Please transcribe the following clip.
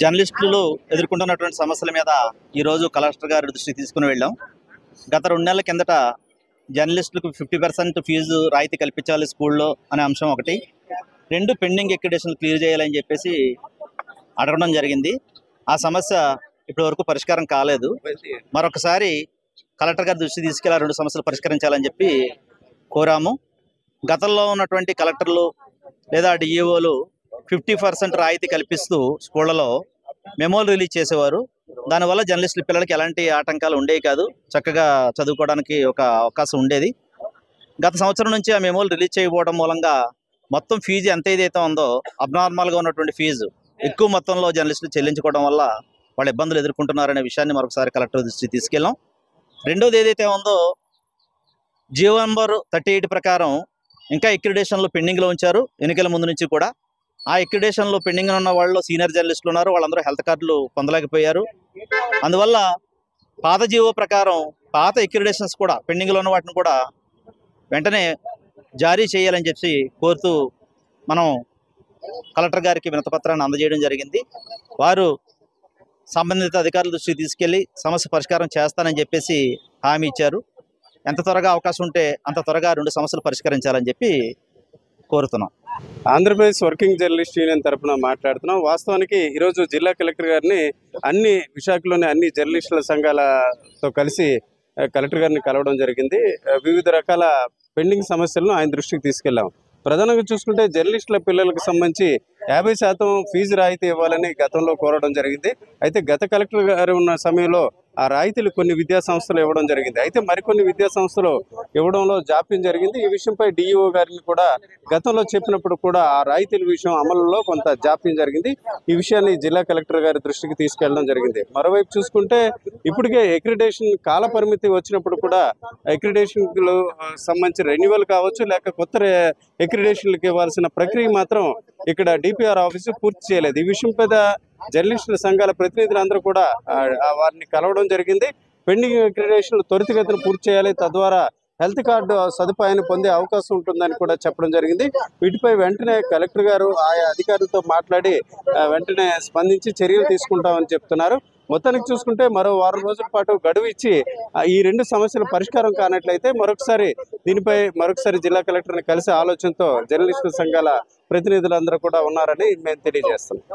జర్నలిస్టులు ఎదుర్కొంటున్నటువంటి సమస్యల మీద ఈరోజు కలెక్టర్ గారి దృష్టికి తీసుకుని వెళ్ళాం. గత 2 నెలల కిందట జర్నలిస్టులకు 50% ఫీజు రాయితీ కల్పించాలి స్కూల్లో అనే అంశం ఒకటి, 2 పెండింగ్ ఎక్రిడేషన్లు క్లియర్ చేయాలని చెప్పేసి అడగడం జరిగింది. ఆ సమస్య ఇప్పటి వరకు పరిష్కారం కాలేదు. మరొకసారి కలెక్టర్ గారి దృష్టికి తీసుకెళ్ళి 2 సమస్యలు పరిష్కరించాలని చెప్పి కోరాము. గతంలో ఉన్నటువంటి కలెక్టర్లు లేదా డిఈఓలు 50% రాయితీ కల్పిస్తూ స్కూళ్లలో మెమోలు రిలీజ్ చేసేవారు. దానివల్ల జర్నలిస్టుల పిల్లలకి ఎలాంటి ఆటంకాలు ఉండేవి కాదు, చక్కగా చదువుకోవడానికి ఒక అవకాశం ఉండేది. గత సంవత్సరం నుంచి ఆ మెమోలు రిలీజ్ చేయకపోవడం మూలంగా మొత్తం ఫీజు ఎంత ఏదైతే ఉందో అబ్నార్మల్గా ఉన్నటువంటి ఫీజు ఎక్కువ మొత్తంలో జర్నలిస్టులు చెల్లించుకోవడం వల్ల వాళ్ళు ఇబ్బందులు ఎదుర్కొంటున్నారనే విషయాన్ని మరొకసారి కలెక్టర్ దృష్టికి తీసుకెళ్ళాం. రెండోది ఏదైతే ఉందో జీవో నెంబర్ 38 ప్రకారం ఇంకా ఎక్రిడేషన్లు పెండింగ్లో ఉంచారు ఎన్నికల ముందు నుంచి కూడా. ఆ ఎక్రిడేషన్లు పెండింగ్ ఉన్న వాళ్ళు సీనియర్ జర్నలిస్టులు ఉన్నారు, వాళ్ళందరూ హెల్త్ కార్డులు పొందలేకపోయారు. అందువల్ల పాత జీవో ప్రకారం పాత ఎక్రిడేషన్స్ కూడా పెండింగ్లో ఉన్న వాటిని కూడా వెంటనే జారీ చేయాలని చెప్పి కోరుతూ మనం కలెక్టర్ గారికి వినతిపత్రాన్ని అందజేయడం జరిగింది. వారు సంబంధిత అధికారుల దృష్టికి తీసుకెళ్లి సమస్య పరిష్కారం చేస్తానని చెప్పేసి హామీ ఇచ్చారు. ఎంత త్వరగా అవకాశం ఉంటే అంత త్వరగా 2 సమస్యలు పరిష్కరించాలని చెప్పి కోరుతున్నాం. ఆంధ్రప్రదేశ్ వర్కింగ్ జర్నలిస్ట్ యూనియన్ తరఫున మాట్లాడుతున్నాం. వాస్తవానికి ఈరోజు జిల్లా కలెక్టర్ గారిని విశాఖలోని అన్ని జర్నలిస్టుల సంఘాలతో కలిసి కలెక్టర్ గారిని కలవడం జరిగింది. వివిధ రకాల పెండింగ్ సమస్యలను ఆయన దృష్టికి తీసుకెళ్లాం. ప్రధానంగా చూసుకుంటే జర్నలిస్టుల పిల్లలకు సంబంధించి 50% ఫీజు రాయితీ ఇవ్వాలని గతంలో కోరడం జరిగింది. అయితే గత కలెక్టర్ గారు ఉన్న సమయంలో ఆ రాయితీలు కొన్ని విద్యా సంస్థలు ఇవ్వడం జరిగింది. అయితే మరికొన్ని విద్యా సంస్థలు ఇవ్వడంలో జాప్యం జరిగింది. ఈ విషయంపై డిఈఓ గారిని కూడా గతంలో చెప్పినప్పుడు కూడా ఆ రాయితీల విషయం అమలులో కొంత జాప్యం జరిగింది. ఈ విషయాన్ని జిల్లా కలెక్టర్ గారి దృష్టికి తీసుకెళ్లడం జరిగింది. మరోవైపు చూసుకుంటే ఇప్పటికే ఎక్రిడేషన్ కాల పరిమితి వచ్చినప్పుడు కూడా ఎక్రిడేషన్లు సంబంధించి రెన్యువల్ కావచ్చు, లేక కొత్త ఎక్రిడేషన్లకు ఇవ్వాల్సిన ప్రక్రియ మాత్రం ఇక్కడ డిపిఆర్ ఆఫీసు పూర్తి చేయలేదు. ఈ విషయం మీద జర్నలిస్టుల సంఘాల ప్రతినిధులందరూ కూడా వారిని కలవడం జరిగింది. పెండింగ్ అక్రిడేషన్లు త్వరితగతిన పూర్తి చేయాలి, తద్వారా హెల్త్ కార్డు సదుపాయాన్ని పొందే అవకాశం ఉంటుందని కూడా చెప్పడం జరిగింది. వీటిపై వెంటనే కలెక్టర్ గారు ఆయా అధికారులతో మాట్లాడి వెంటనే స్పందించి చర్యలు తీసుకుంటామని చెప్తున్నారు. మొత్తానికి చూసుకుంటే మరో 1 వారం రోజుల పాటు గడువు ఇచ్చి ఈ 2 సమస్యల పరిష్కారం కానట్లయితే దీనిపై మరొకసారి జిల్లా కలెక్టర్ని కలిసే ఆలోచనతో జర్నలిస్టు సంఘాల ప్రతినిధులందరూ కూడా ఉన్నారని మేము తెలియజేస్తున్నాం.